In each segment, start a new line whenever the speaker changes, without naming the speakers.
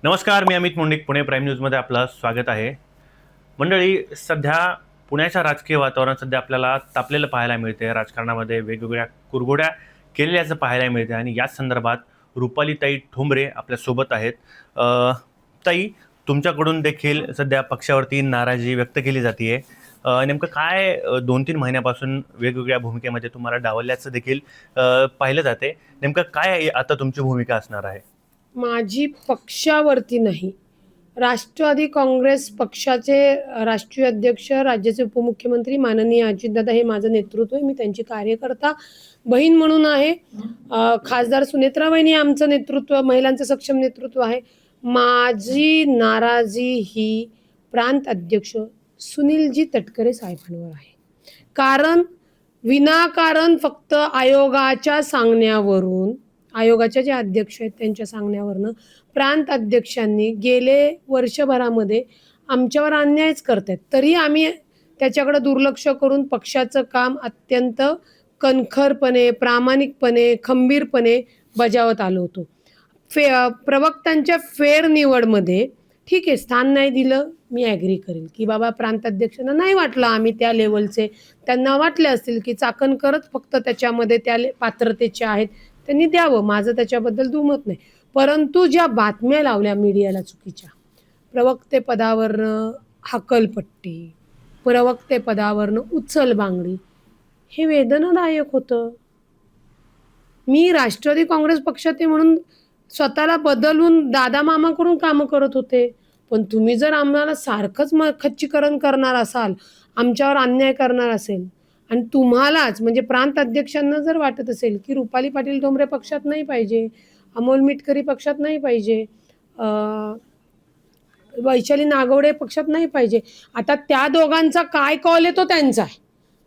नमस्कार, मी अमित मुंडिक. पुणे प्राईम न्यूजमध्ये आपलं स्वागत आहे. मंडळी, सध्या पुण्याच्या राजकीय वातावरण सध्या आपल्याला तापलेलं पाहायला मिळते. राजकारणामध्ये वेगवेगळ्या कुरघोड्या केलेल्याचं पाहायला मिळते आणि याच संदर्भात रुपालीताई ठोंबरे आपल्यासोबत आहेत. ताई, तुमच्याकडून देखील सध्या पक्षावरती नाराजी व्यक्त केली जाते. नेमकं काय 2-3 महिन्यापासून वेगवेगळ्या भूमिकेमध्ये तुम्हाला डावलल्याचं देखील पाहिलं जाते. नेमकं काय आता तुमची भूमिका असणार आहे?
माझी पक्षावरती नाही, राष्ट्रवादी काँग्रेस पक्षाचे राष्ट्रीय अध्यक्ष, राज्याचे उपमुख्यमंत्री माननीय अजितदादा हे माझं नेतृत्व आहे. मी त्यांची कार्यकर्ता बहीण म्हणून आहे. खासदार सुनेत्रा वहिनी आमचं नेतृत्व, महिलांचं सक्षम नेतृत्व आहे. माझी नाराजी ही प्रांत अध्यक्ष सुनीलजी तटकरे साहेबांवर आहे. कारण विनाकारण फक्त आयोगाच्या सांगण्यावरून, आयोगाचे जे अध्यक्ष आहेत त्यांच्या सांगण्यावरनं प्रांत अध्यक्षांनी गेले वर्षभरामध्ये आमच्यावर अन्यायच करतायत. तरी आम्ही त्याच्याकडे दुर्लक्ष करून पक्षाचं काम अत्यंत कणखरपणे, प्रामाणिकपणे, खंबीरपणे बजावत आलो होतो. प्रवक्त्यांच्या फेरनिवडमध्ये ठीक आहे, स्थान नाही दिलं, मी ॲग्री करेल की बाबा प्रांत अध्यक्षांना नाही वाटलं आम्ही त्या लेवलचे, त्यांना वाटले असतील की चाकणकरच फक्त त्याच्यामध्ये त्या पात्रतेचे आहेत, त्यांनी द्यावं, माझं त्याच्याबद्दल दुमत नाही. परंतु ज्या बातम्या लावल्या मीडियाला चुकीच्या, प्रवक्तेपदावरनं हकलपट्टी, प्रवक्तेपदावरनं उचलबांगडी, हे वेदनादायक होतं. मी राष्ट्रवादी काँग्रेस पक्षात आहे म्हणून स्वतःला बदलून दादा मामा करून कामं करत होते. पण तुम्ही जर आम्हाला सारखंच खच्चीकरण करणार असाल, आमच्यावर अन्याय करणार असेल, आणि तुम्हालाच म्हणजे प्रांत अध्यक्षांना जर वाटत असेल की रुपाली पाटील ठोंबरे पक्षात नाही पाहिजे, अमोल मिटकरी पक्षात नाही पाहिजे, वैशाली नागवडे पक्षात नाही पाहिजे, आता त्या दोघांचा काय कॉल आहे तो त्यांचा आहे.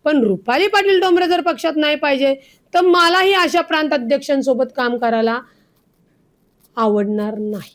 पण रुपाली पाटील ठोंबरे जर पक्षात नाही पाहिजे तर मलाही अशा प्रांत अध्यक्षांसोबत काम करायला आवडणार नाही.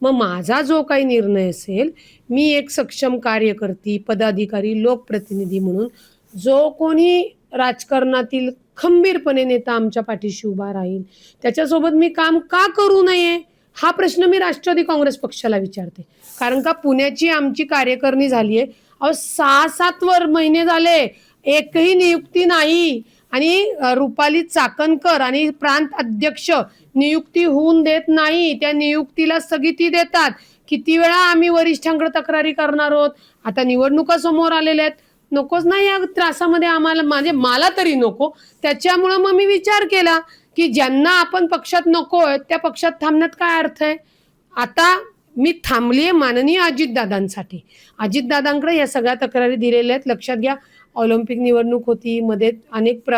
मग माझा जो काही निर्णय असेल, मी एक सक्षम कार्यकर्ती, पदाधिकारी, लोकप्रतिनिधी म्हणून जो कोणी राजकारणातील खंबीरपणे नेता आमच्या पाठीशी उभा राहील त्याच्यासोबत मी काम का करू नये, हा प्रश्न मी राष्ट्रवादी काँग्रेस पक्षाला विचारते. कारण का पुण्याची आमची कार्यकारिणी झाली आहे, 6-7 महिने झाले, एकही नियुक्ती नाही. आणि रुपाली चाकणकर आणि प्रांत अध्यक्ष नियुक्ती होऊन देत नाही, त्या नियुक्तीला स्थगिती देतात. किती वेळा आम्ही वरिष्ठांकडे तक्रारी करणार आहोत. आता निवडणुका समोर आलेल्या आहेत, नकोच नाही या त्रासामध्ये आम्हाला, म्हणजे मला तरी नको. त्याच्यामुळं मग मी विचार केला की ज्यांना आपण पक्षात नकोय त्या पक्षात थांबण्यात काय अर्थ आहे. आता मी थांबलीये माननीय अजितदादांसाठी. अजितदादांकडे या सगळ्या तक्रारी दिलेल्या आहेत. लक्षात घ्या, ऑलिम्पिक निवडणूक होती, मध्ये अनेक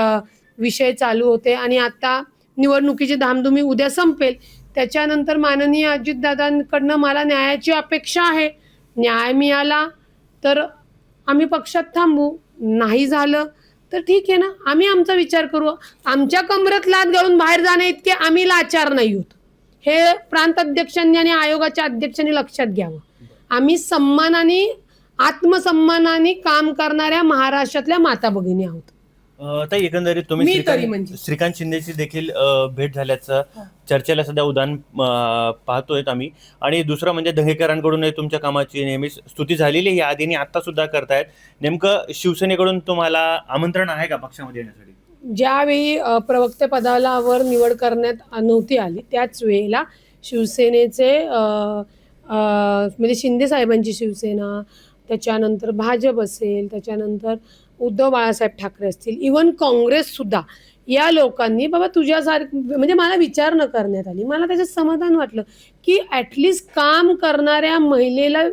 विषय चालू होते आणि आता निवडणुकीची धामधुमी उद्या संपेल. त्याच्यानंतर माननीय अजितदादांकडनं मला न्यायाची अपेक्षा आहे. न्याय मिळाला तर आम्ही पक्षात थांबू, नाही झालं तर ठीक आहे ना, आम्ही आमचा विचार करू. आमच्या कमरेत लाद घालून बाहेर जाणे इतके आम्ही लाचार नाही होत, हे प्रांत अध्यक्षांनी आणि आयोगाच्या अध्यक्षांनी लक्षात घ्यावं. आम्ही सन्मानाने, आत्मसन्मानाने काम करणाऱ्या महाराष्ट्रातल्या माता भगिनी आहोत.
ताई, एकंदरीत तुम्ही श्रीकांत शिंदेची देखील भेट झाल्याचं चर्चेला सध्या उदाहरण पाहतोय आम्ही. आणि दुसरं म्हणजे दंगेकरांकडून तुमच्या कामाची नेहमीच स्तुती झालेली आहे, आधी आणि आता सुद्धा करतायत. नेमकं शिवसेनेकडून तुम्हाला आमंत्रण आहे का पक्षामध्ये येण्यासाठी?
ज्यावेळी प्रवक्ते पदावर निवड करण्यात नव्हती आली त्याच वेळेला शिवसेनेचे म्हणजे शिंदे साहेबांची शिवसेना, त्याच्यानंतर भाजप असेल, त्याच्यानंतर उद्धव बाळासाहेब ठाकरे असतील, इवन काँग्रेससुद्धा, या लोकांनी बाबा तुझ्यासारखं, म्हणजे मला विचारणा करण्यात आली. मला त्याच्यात समाधान वाटलं की ॲटलिस्ट काम करणाऱ्या महिलेला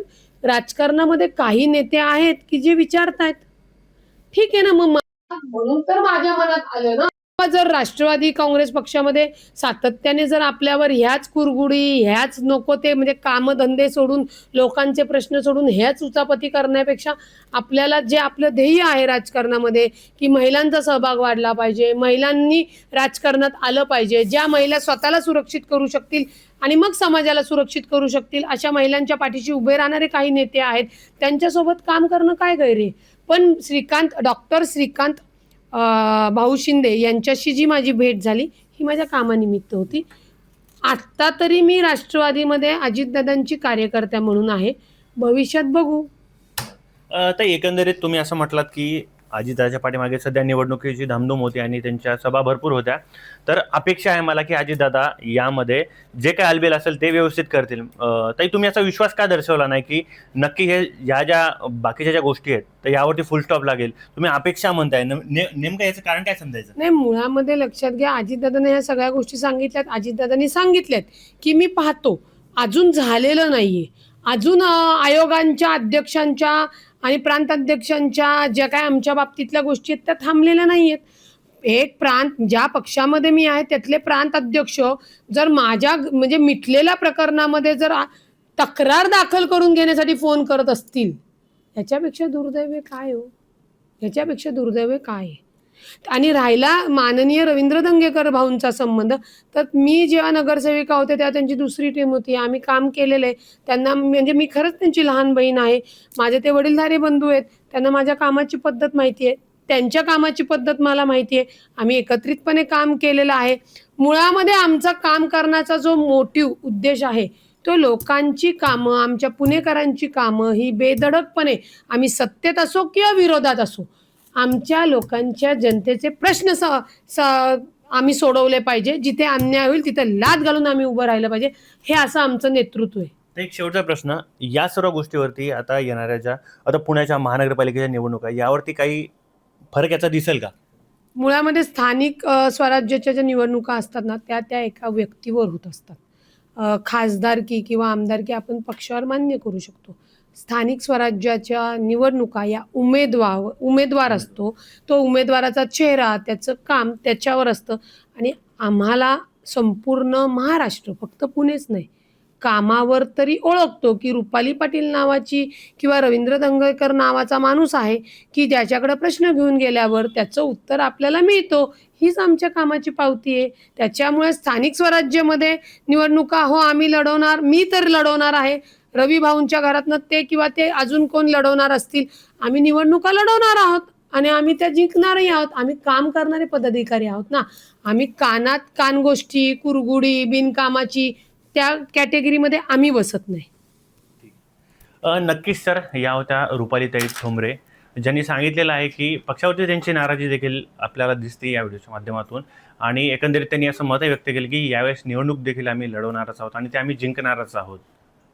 राजकारणामध्ये काही नेते आहेत की जे विचारतायत. ठीक आहे ना, मग म्हणून तर माझ्या मनात आलं ना, जर राष्ट्रवादी काँग्रेस पक्षामध्ये सातत्याने जर आपल्यावर ह्याच कुरगुडी, ह्याच नको ते म्हणजे कामधंदे सोडून, लोकांचे प्रश्न सोडून ह्याच उचापती करण्यापेक्षा आपल्याला जे आपलं ध्येय आहे राजकारणामध्ये की महिलांचा सहभाग वाढला पाहिजे, महिलांनी राजकारणात आलं पाहिजे, ज्या महिला स्वतःला सुरक्षित करू शकतील आणि मग समाजाला सुरक्षित करू शकतील अशा महिलांच्या पाठीशी उभे राहणारे काही नेते आहेत, त्यांच्यासोबत काम करणं काय गैर आहे. पण डॉक्टर श्रीकांत भाऊ शिंदे यांच्याशी जी माझी भेट झाली ही माझ्या कामानिमित्त होती. आत्ता तरी मी राष्ट्रवादीमध्ये अजितदादांची कार्यकर्त्या म्हणून आहे, भविष्यात बघू.
तर एकंदरीत तुम्ही असं म्हटलात की अजितदादाच्या पाठीमागे सध्या निवडणुकीची धामधूम होती आणि त्यांच्या सभा भरपूर होत्या, तर अपेक्षा आहे मला की अजितदादा यामध्ये जे काय आलबेल असेल ते व्यवस्थित करतील. ताई, तुम्ही असा विश्वास का दर्शवला नाही की नक्की हे ज्या बाकीच्या ज्या गोष्टी आहेत तर यावरती फुल स्टॉप लागेल? तुम्ही अपेक्षा म्हणताय, नेमकं याचं कारण काय समजायचं?
नाही, मुळामध्ये लक्षात घ्या, अजितदादांनी ह्या सगळ्या गोष्टी सांगितल्यात. अजितदादांनी सांगितल्यात की मी पाहतो, अजून झालेलं नाहीये. अजून आयोगांच्या अध्यक्षांच्या आणि प्रांताध्यक्षांच्या ज्या काय आमच्या बाबतीतल्या गोष्टी आहेत त्या थांबलेल्या नाही आहेत. एक प्रांत ज्या पक्षामध्ये मी आहे त्यातले प्रांत अध्यक्ष जर माझ्या म्हणजे मिटलेल्या प्रकरणामध्ये जर तक्रार दाखल करून घेण्यासाठी फोन करत असतील, ह्याच्यापेक्षा दुर्दैव काय हो? ह्याच्यापेक्षा दुर्दैव काय आहे? आणि राहिला माननीय रवींद्र दंगेकर भाऊंचा संबंध, तर मी जेव्हा नगरसेविका होते तेव्हा त्यांची दुसरी टीम होती, आम्ही काम केलेलं आहे. त्यांना म्हणजे मी खरंच त्यांची लहान बहीण आहे. माझे ते वडीलधारे बंधू आहेत, त्यांना माझ्या कामाची पद्धत माहिती आहे, त्यांच्या कामाची पद्धत मला माहिती आहे. आम्ही एकत्रितपणे काम केलेलं आहे. मुळामध्ये आमचा काम करण्याचा जो मोटिव्ह उद्देश आहे तो लोकांची कामं, आमच्या पुणेकरांची कामं ही बेधडकपणे, आम्ही सत्तेत असो किंवा विरोधात असो, आमच्या लोकांच्या जनतेचे प्रश्न आम्ही सोडवले पाहिजे. जिथे अन्याय होईल तिथे लाथ घालून आम्ही उभं राहिलं पाहिजे. हे असं आमचं नेतृत्व आहे.
तर एक शेवटचा प्रश्न, या सर्व गोष्टीवरती आता येणाऱ्या आता पुण्याच्या महानगरपालिकेच्या निवडणुका यावरती काही फरक याचा दिसेल का?
मुळामध्ये स्थानिक स्वराज्याच्या ज्या निवडणुका असतात ना त्या एका व्यक्तीवर होत असतात. खासदारकी किंवा आमदारकी आपण पक्षावर मान्य करू शकतो. स्थानिक स्वराज्याच्या निवडणुका या उमेदवार असतो, तो उमेदवाराचा चेहरा, त्याचं काम त्याच्यावर असतं. आणि आम्हाला संपूर्ण महाराष्ट्र, फक्त पुणेच नाही, कामावर तरी ओळखतो की रुपाली पाटील नावाची किंवा रवींद्र दंगेकर नावाचा माणूस आहे की ज्याच्याकडे प्रश्न घेऊन गेल्यावर त्याचं उत्तर आपल्याला मिळतो. हीच आमच्या कामाची पावती आहे. त्याच्यामुळे स्थानिक स्वराज्यामध्ये निवडणुका हो आम्ही लढवणार, मी तर लढवणार आहे. रवी भाऊंच्या घरातनं ते किंवा ते अजून कोण लढवणार असतील, आम्ही निवडणुका लढवणार आहोत आणि आम्ही त्या जिंकणारही आहोत. आम्ही काम करणारे पदाधिकारी आहोत ना. आम्ही कानात कानगोष्टी, कुरगुडी, बिनकामाची त्या कॅटेगरीमध्ये आम्ही बसत नाही.
नक्कीच सर, या होत्या रुपालीताई ठोंबरे, ज्यांनी सांगितलेलं आहे की पक्षावरती त्यांची नाराजी देखील आपल्याला दिसते या व्हिडिओच्या माध्यमातून. आणि एकंदरीत त्यांनी असं मत व्यक्त केलं की यावेळेस निवडणूक देखील आम्ही लढवणारच आहोत आणि ते आम्ही जिंकणारच आहोत.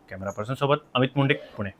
कॅमेरा पर्सन सोबत अमित मुंडे, पुणे.